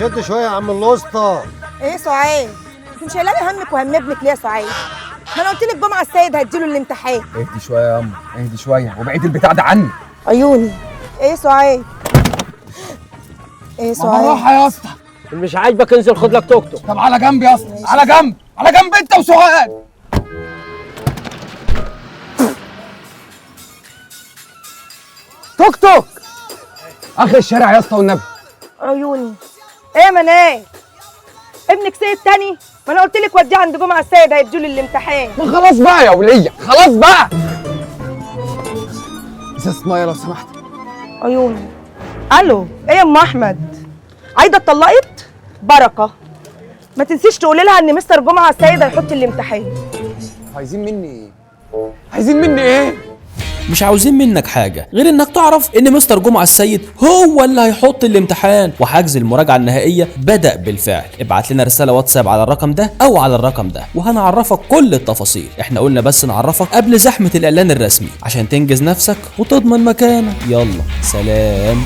شد شويه يا عم الاسطى. ايه سعاد؟ انت مش شايله لي همك وهم ابنك ليه يا سعاد؟ ما انا قلت لك جمعه السيد هيديله الامتحان. اهدي شويه يا أم، اهدي شويه وبعيد البتاع ده عني. عيوني. ايه سعاد؟ ايه سعاد؟ بالراحه يا اسطى. مش عاجبك انزل خد لك توك توك. طب على جنب يا اسطى، على جنب، على جنب انت وسعاد. توك توك اخر الشارع يا اسطى والنبي. عيوني. ايه يا منال؟ ابنك سيد تاني؟ ما انا قلت لك وديه عند جمعه السيد هيديله الامتحان. ما خلاص بقى يا وليه، خلاص بقى. ازازه ميه لو سمحت. عيوني. الو، ايه يا ام احمد؟ عايده اتطلقت؟ بركه. ما تنسيش تقولي لها ان مستر جمعه السيد هيحط الامتحان. عايزين مني ايه؟ عايزين مني ايه؟ مش عاوزين منك حاجة غير انك تعرف ان مستر جمعة السيد هو اللي هيحط الامتحان، وحجز المراجعة النهائية بدأ بالفعل. ابعت لنا رسالة واتساب على الرقم ده او على الرقم ده وهنعرفك كل التفاصيل. احنا قلنا بس نعرفك قبل زحمة الاعلان الرسمي عشان تنجز نفسك وتضمن مكانك. يلا سلام.